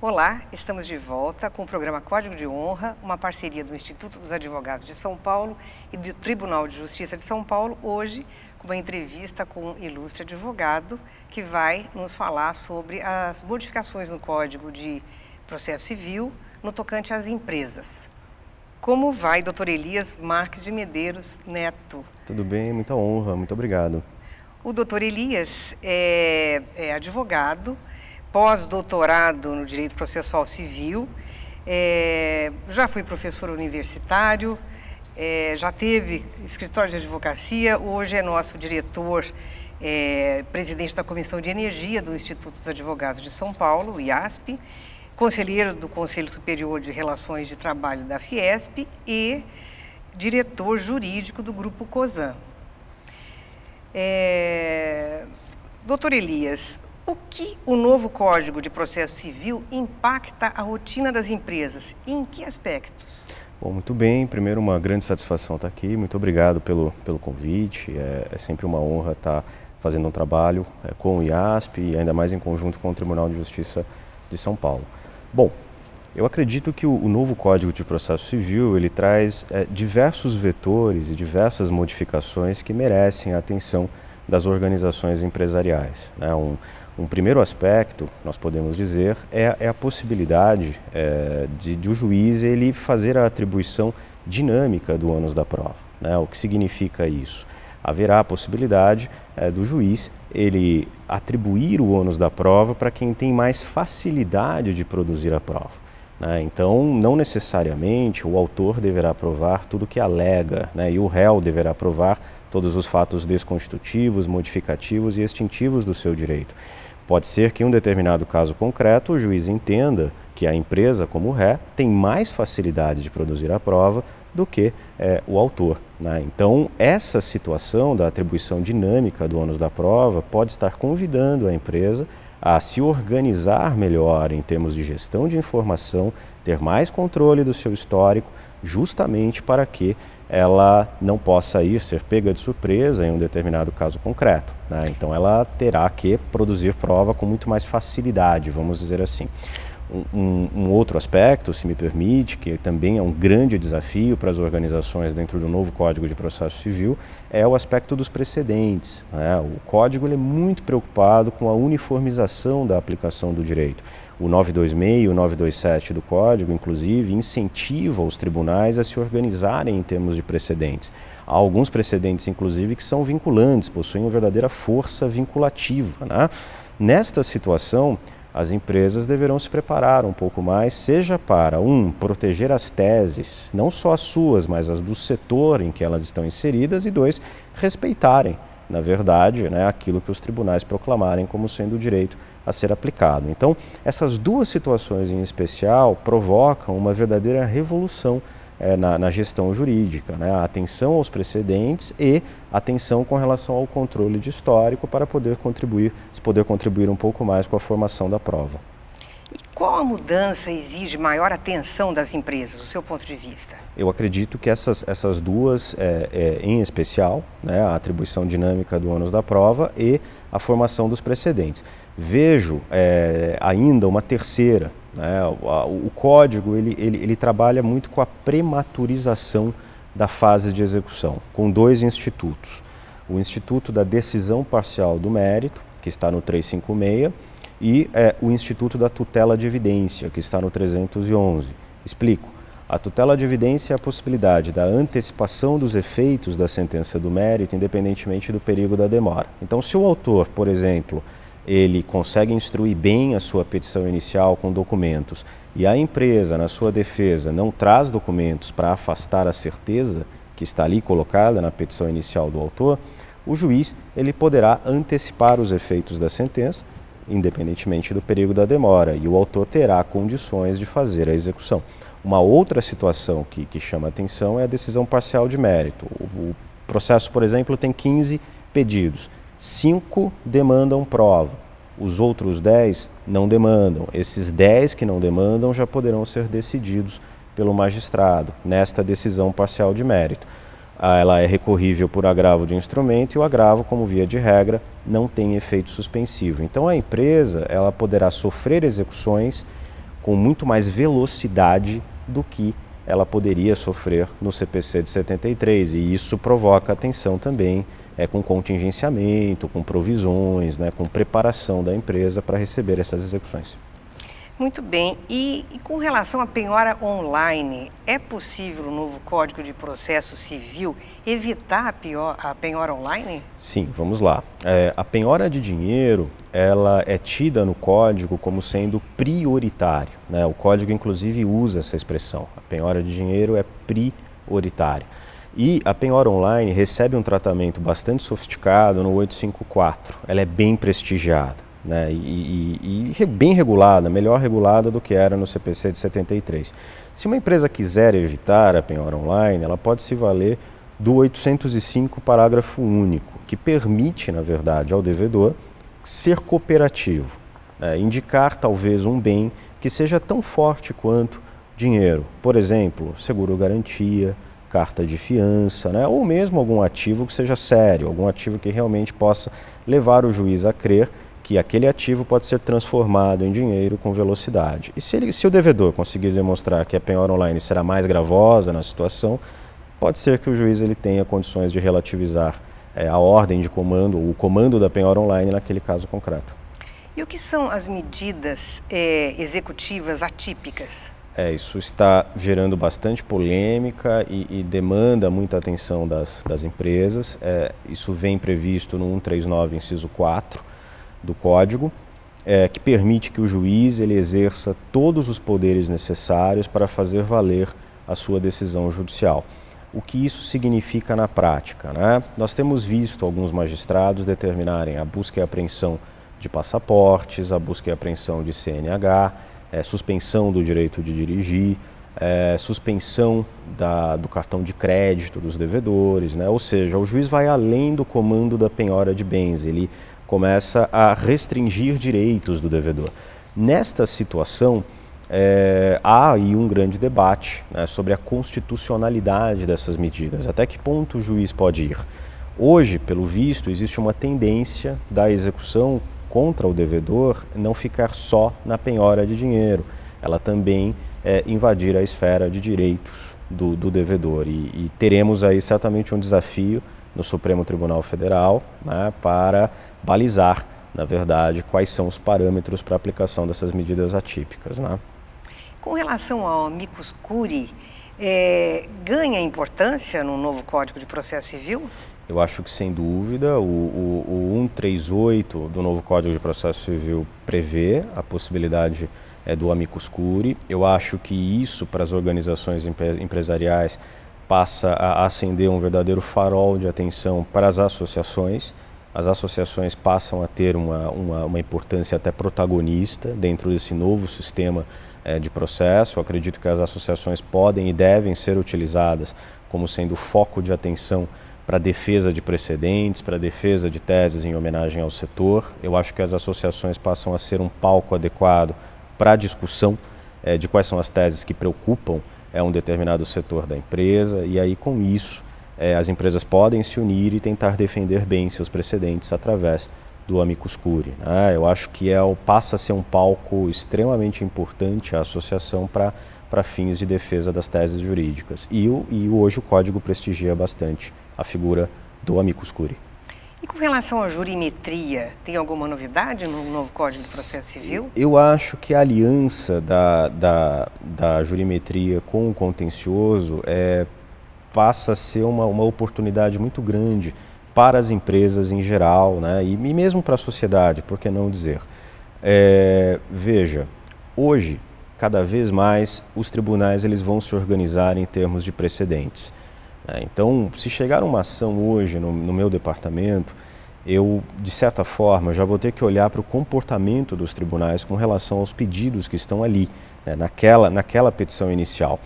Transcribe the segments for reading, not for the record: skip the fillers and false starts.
Olá, estamos de volta com o programa Código de Honra, uma parceria do Instituto dos Advogados de São Paulo e do Tribunal de Justiça de São Paulo, hoje com uma entrevista com um ilustre advogado que vai nos falar sobre as modificações no Código de Processo Civil no tocante às empresas. Como vai, doutor Elias Marques de Medeiros Neto? Tudo bem, muita honra, muito obrigado. O doutor Elias é advogado, pós-doutorado no Direito Processual Civil, já foi professor universitário, já teve escritório de advocacia, hoje é nosso diretor, presidente da Comissão de Energia do Instituto dos Advogados de São Paulo, o IASP, conselheiro do Conselho Superior de Relações de Trabalho da Fiesp e diretor jurídico do Grupo COSAN. Doutor Elias, o que o novo Código de Processo Civil impacta a rotina das empresas e em que aspectos? Bom, muito bem. Primeiro, uma grande satisfação estar aqui. Muito obrigado pelo convite. É sempre uma honra estar fazendo um trabalho com o IASP e ainda mais em conjunto com o Tribunal de Justiça de São Paulo. Bom, eu acredito que o novo Código de Processo Civil ele traz diversos vetores e diversas modificações que merecem a atenção das organizações empresariais, né? Um primeiro aspecto, nós podemos dizer, é a possibilidade de o juiz ele fazer a atribuição dinâmica do ônus da prova, né? O que significa isso? Haverá a possibilidade do juiz ele atribuir o ônus da prova para quem tem mais facilidade de produzir a prova, né? Então, não necessariamente o autor deverá provar tudo que alega, né? E o réu deverá provar todos os fatos desconstitutivos, modificativos e extintivos do seu direito. Pode ser que em um determinado caso concreto o juiz entenda que a empresa, como ré, tem mais facilidade de produzir a prova do que o autor, né? Então, essa situação da atribuição dinâmica do ônus da prova pode estar convidando a empresa a se organizar melhor em termos de gestão de informação, ter mais controle do seu histórico, justamente para que ela não possa ser pega de surpresa em um determinado caso concreto, né? Então ela terá que produzir prova com muito mais facilidade, vamos dizer assim. Um outro aspecto, se me permite, que também é um grande desafio para as organizações dentro do novo Código de Processo Civil, é o aspecto dos precedentes, né? O Código ele é muito preocupado com a uniformização da aplicação do direito. O 926 e o 927 do Código, inclusive, incentiva os tribunais a se organizarem em termos de precedentes. Há alguns precedentes, inclusive, que são vinculantes, possuem uma verdadeira força vinculativa, né? Nesta situação, as empresas deverão se preparar um pouco mais, seja para, proteger as teses, não só as suas, mas as do setor em que elas estão inseridas, e dois, respeitarem, na verdade, né, aquilo que os tribunais proclamarem como sendo o direito a ser aplicado. Então, essas duas situações em especial provocam uma verdadeira revolução na gestão jurídica, né? A atenção aos precedentes e atenção com relação ao controle de histórico para poder contribuir um pouco mais com a formação da prova. E qual a mudança exige maior atenção das empresas, do seu ponto de vista? Eu acredito que essas duas, em especial, né, a atribuição dinâmica do ônus da prova e a formação dos precedentes. Vejo ainda uma terceira, né? O código ele trabalha muito com a prematurização da fase de execução, com dois institutos. O Instituto da Decisão Parcial do Mérito, que está no 356, e o Instituto da Tutela de Evidência, que está no 311. Explico. A tutela de evidência é a possibilidade da antecipação dos efeitos da sentença do mérito, independentemente do perigo da demora. Então, se o autor, por exemplo, ele consegue instruir bem a sua petição inicial com documentos e a empresa, na sua defesa, não traz documentos para afastar a certeza que está ali colocada na petição inicial do autor, o juiz ele poderá antecipar os efeitos da sentença, independentemente do perigo da demora, e o autor terá condições de fazer a execução. Uma outra situação que chama atenção é a decisão parcial de mérito. O processo, por exemplo, tem 15 pedidos. 5 demandam prova, os outros 10 não demandam. Esses 10 que não demandam já poderão ser decididos pelo magistrado nesta decisão parcial de mérito. Ela é recorrível por agravo de instrumento e o agravo, como via de regra, não tem efeito suspensivo. Então a empresa ela poderá sofrer execuções com muito mais velocidade do que ela poderia sofrer no CPC de 73, e isso provoca atenção também com contingenciamento, com provisões, né, com preparação da empresa para receber essas execuções. Muito bem. E com relação à penhora online, é possível no novo Código de Processo Civil evitar a penhora online? Sim, vamos lá. A penhora de dinheiro, ela é tida no Código como sendo prioritária, né? O Código, inclusive, usa essa expressão. A penhora de dinheiro é prioritária. E a penhora online recebe um tratamento bastante sofisticado no 854. Ela é bem prestigiada. Né, e bem regulada, melhor regulada do que era no CPC de 73. Se uma empresa quiser evitar a penhora online, ela pode se valer do 805, parágrafo único, que permite, na verdade, ao devedor ser cooperativo, né, indicar talvez um bem que seja tão forte quanto dinheiro, por exemplo, seguro-garantia, carta de fiança, né, ou mesmo algum ativo que seja sério, algum ativo que realmente possa levar o juiz a crer que aquele ativo pode ser transformado em dinheiro com velocidade. E se o devedor conseguir demonstrar que a penhora online será mais gravosa na situação, pode ser que o juiz tenha condições de relativizar a ordem de comando, o comando da penhora online naquele caso concreto. E o que são as medidas executivas atípicas? Isso está gerando bastante polêmica e demanda muita atenção das empresas. Isso vem previsto no 139, inciso 4, do Código, que permite que o juiz exerça todos os poderes necessários para fazer valer a sua decisão judicial. O que isso significa na prática, né? Nós temos visto alguns magistrados determinarem a busca e apreensão de passaportes, a busca e apreensão de CNH, suspensão do direito de dirigir, suspensão do cartão de crédito dos devedores, né? Ou seja, o juiz vai além do comando da penhora de bens, ele começa a restringir direitos do devedor. Nesta situação, há aí um grande debate, né, sobre a constitucionalidade dessas medidas, até que ponto o juiz pode ir. Hoje, pelo visto, existe uma tendência da execução contra o devedor não ficar só na penhora de dinheiro, ela também invadir a esfera de direitos do devedor, e teremos aí certamente um desafio no Supremo Tribunal Federal, né, para balizar, na verdade, quais são os parâmetros para a aplicação dessas medidas atípicas, né? Com relação ao amicus curiae, ganha importância no novo Código de Processo Civil? Eu acho que, sem dúvida, o 138 do novo Código de Processo Civil prevê a possibilidade do amicus curiae. Eu acho que isso, para as organizações empresariais, passa a acender um verdadeiro farol de atenção para as associações. As associações passam a ter uma importância até protagonista dentro desse novo sistema de processo. Eu acredito que as associações podem e devem ser utilizadas como sendo foco de atenção para a defesa de precedentes, para a defesa de teses em homenagem ao setor. Eu acho que as associações passam a ser um palco adequado para a discussão de quais são as teses que preocupam um determinado setor da empresa, e aí com isso as empresas podem se unir e tentar defender bem seus precedentes através do amicus curiae, né? Eu acho que passa a ser um palco extremamente importante a associação para fins de defesa das teses jurídicas. E hoje o Código prestigia bastante a figura do amicus curiae. E com relação à jurimetria, tem alguma novidade no novo Código de Processo Civil? Eu acho que a aliança da jurimetria com o contencioso passa a ser uma oportunidade muito grande para as empresas em geral, né? E mesmo para a sociedade, por que não dizer? Veja, hoje, cada vez mais, os tribunais vão se organizar em termos de precedentes. Então, se chegar uma ação hoje no meu departamento, eu, de certa forma, já vou ter que olhar para o comportamento dos tribunais com relação aos pedidos que estão ali, né, naquela petição inicial.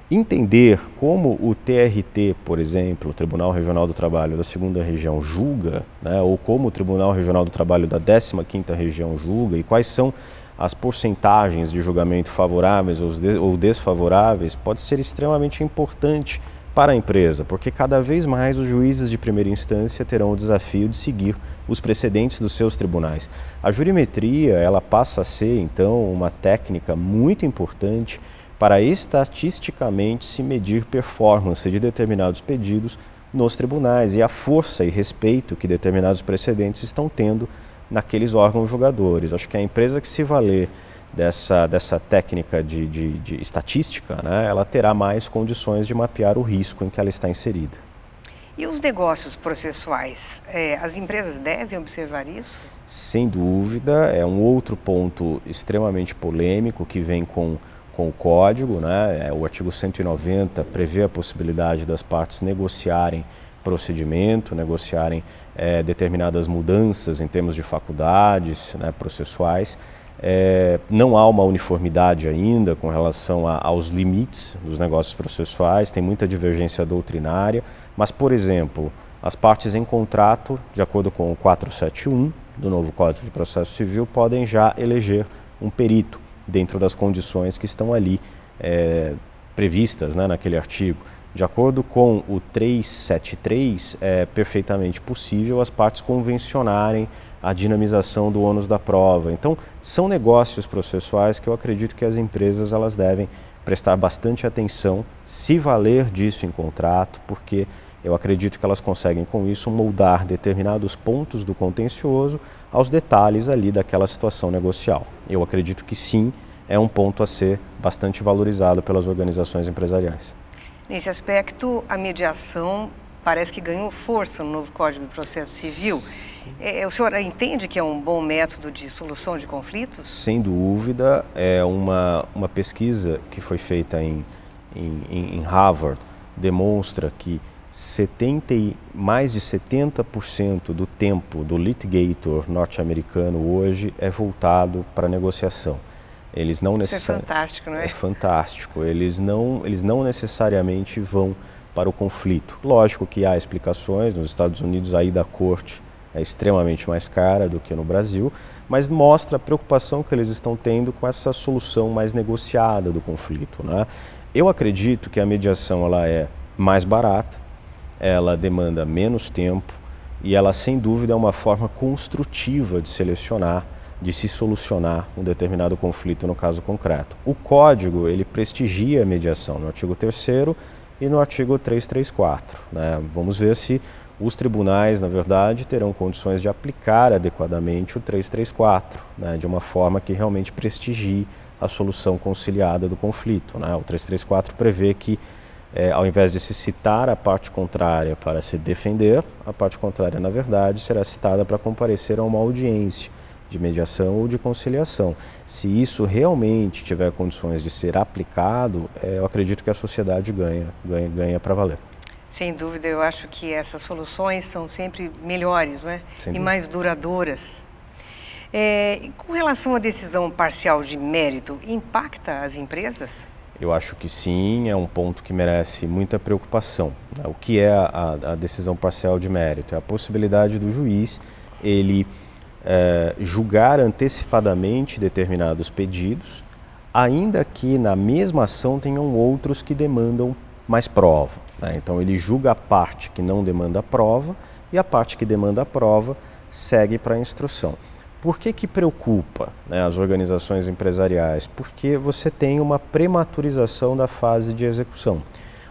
Entender como o TRT, por exemplo, o Tribunal Regional do Trabalho da 2ª Região julga, né, ou como o Tribunal Regional do Trabalho da 15ª Região julga, e quais são as porcentagens de julgamento favoráveis ou desfavoráveis, pode ser extremamente importante para a empresa, porque cada vez mais os juízes de primeira instância terão o desafio de seguir os precedentes dos seus tribunais. A jurimetria, ela passa a ser, então, uma técnica muito importante para estatisticamente se medir performance de determinados pedidos nos tribunais e a força e respeito que determinados precedentes estão tendo naqueles órgãos julgadores. Acho que a empresa que se valer dessa técnica de estatística, né, ela terá mais condições de mapear o risco em que ela está inserida. E os negócios processuais, as empresas devem observar isso? Sem dúvida, é um outro ponto extremamente polêmico que vem com o código, né? O artigo 190 prevê a possibilidade das partes negociarem procedimento, negociarem determinadas mudanças em termos de faculdades, né, processuais. Não há uma uniformidade ainda com relação aos limites dos negócios processuais, tem muita divergência doutrinária, mas, por exemplo, as partes em contrato, de acordo com o 471 do novo Código de Processo Civil, podem já eleger um perito dentro das condições que estão ali previstas, né, naquele artigo. De acordo com o 373, é perfeitamente possível as partes convencionarem a dinamização do ônus da prova. Então, são negócios processuais que eu acredito que as empresas elas devem prestar bastante atenção, se valer disso em contrato, porque eu acredito que elas conseguem com isso moldar determinados pontos do contencioso aos detalhes ali daquela situação negocial. Eu acredito que sim, é um ponto a ser bastante valorizado pelas organizações empresariais. Nesse aspecto, a mediação parece que ganhou força no novo Código de Processo Civil. O senhor entende que é um bom método de solução de conflitos? Sem dúvida, é uma pesquisa que foi feita em Harvard, demonstra que mais de 70% do tempo do litigator norte-americano hoje é voltado para a negociação. Eles não Isso é fantástico, não é? É fantástico. Eles não necessariamente vão para o conflito. Lógico que há explicações, nos Estados Unidos a ida à corte é extremamente mais cara do que no Brasil, mas mostra a preocupação que eles estão tendo com essa solução mais negociada do conflito, né? Eu acredito que a mediação ela é mais barata, ela demanda menos tempo e ela sem dúvida é uma forma construtiva de selecionar, de se solucionar um determinado conflito no caso concreto. O código ele prestigia a mediação no artigo 3º e no artigo 334, né? Vamos ver se os tribunais, na verdade, terão condições de aplicar adequadamente o 334, né? De uma forma que realmente prestigie a solução conciliada do conflito, né? O 334 prevê que ao invés de se citar a parte contrária para se defender, a parte contrária, na verdade, será citada para comparecer a uma audiência de mediação ou de conciliação. Se isso realmente tiver condições de ser aplicado, eu acredito que a sociedade ganha para valer. Sem dúvida, eu acho que essas soluções são sempre melhores, não é? E mais duradouras. Com relação à decisão parcial de mérito, impacta as empresas? Eu acho que sim, é um ponto que merece muita preocupação, né? O que é a decisão parcial de mérito? É a possibilidade do juiz ele julgar antecipadamente determinados pedidos, ainda que na mesma ação tenham outros que demandam mais prova, né? Então ele julga a parte que não demanda prova e a parte que demanda prova segue para a instrução. Por que preocupa, né, as organizações empresariais? Porque você tem uma prematurização da fase de execução.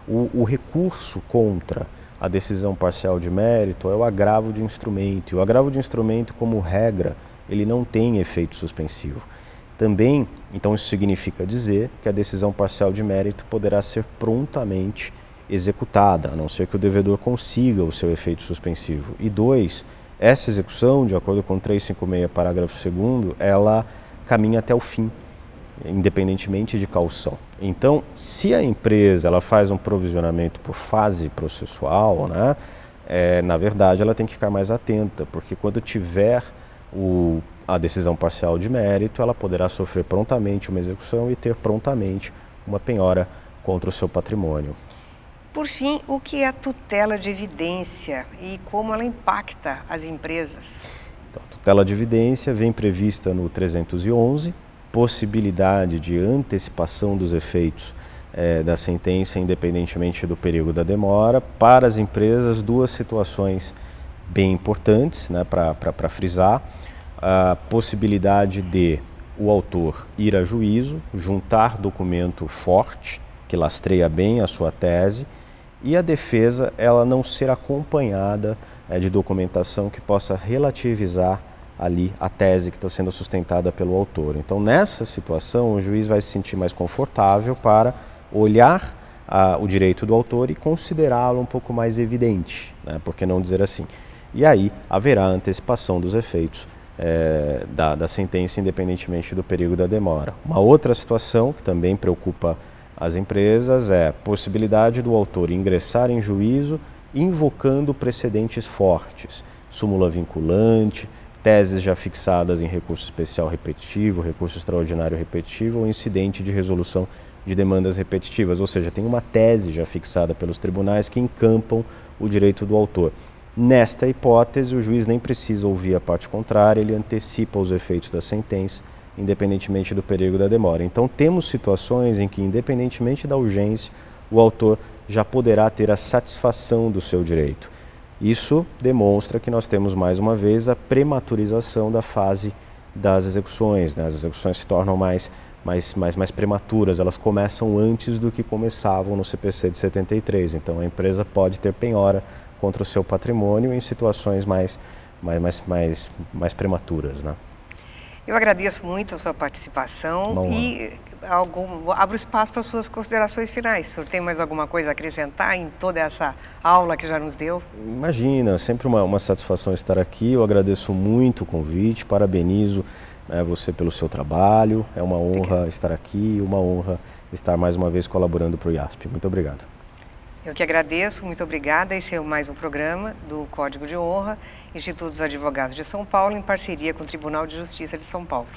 O recurso contra a decisão parcial de mérito é o agravo de instrumento. E o agravo de instrumento, como regra, ele não tem efeito suspensivo. Também, então isso significa dizer que a decisão parcial de mérito poderá ser prontamente executada, a não ser que o devedor consiga o seu efeito suspensivo. E dois, essa execução, de acordo com 356, parágrafo 2º, ela caminha até o fim, independentemente de caução. Então, se a empresa ela faz um provisionamento por fase processual, né, na verdade ela tem que ficar mais atenta, porque quando tiver a decisão parcial de mérito, ela poderá sofrer prontamente uma execução e ter prontamente uma penhora contra o seu patrimônio. Por fim, o que é a tutela de evidência e como ela impacta as empresas? Então, a tutela de evidência vem prevista no 311, possibilidade de antecipação dos efeitos da sentença, independentemente do período da demora. Para as empresas, duas situações bem importantes, né, para frisar: a possibilidade de o autor ir a juízo, juntar documento forte, que lastreia bem a sua tese, e a defesa ela não ser acompanhada de documentação que possa relativizar ali a tese que está sendo sustentada pelo autor. Então, nessa situação, o juiz vai se sentir mais confortável para olhar o direito do autor e considerá-lo um pouco mais evidente, né? Por que não dizer assim? E aí haverá antecipação dos efeitos da sentença, independentemente do período da demora. Uma outra situação que também preocupa as empresas é a possibilidade do autor ingressar em juízo invocando precedentes fortes, súmula vinculante, teses já fixadas em recurso especial repetitivo, recurso extraordinário repetitivo ou incidente de resolução de demandas repetitivas, ou seja, tem uma tese já fixada pelos tribunais que encampam o direito do autor. Nesta hipótese, o juiz nem precisa ouvir a parte contrária, ele antecipa os efeitos da sentença, independentemente do período da demora. Então, temos situações em que, independentemente da urgência, o autor já poderá ter a satisfação do seu direito. Isso demonstra que nós temos, mais uma vez, a prematurização da fase das execuções, né? As execuções se tornam mais prematuras, elas começam antes do que começavam no CPC de 73. Então, a empresa pode ter penhora contra o seu patrimônio em situações mais prematuras, né? Eu agradeço muito a sua participação e abro espaço para as suas considerações finais. O senhor tem mais alguma coisa a acrescentar em toda essa aula que já nos deu? Imagina, sempre uma satisfação estar aqui. Eu agradeço muito o convite, parabenizo, né, você pelo seu trabalho. É uma honra estar aqui, uma honra estar mais uma vez colaborando para o IASP. Muito obrigado. Eu que agradeço, muito obrigada. Esse é mais um programa do Código de Honra, Instituto dos Advogados de São Paulo, em parceria com o Tribunal de Justiça de São Paulo.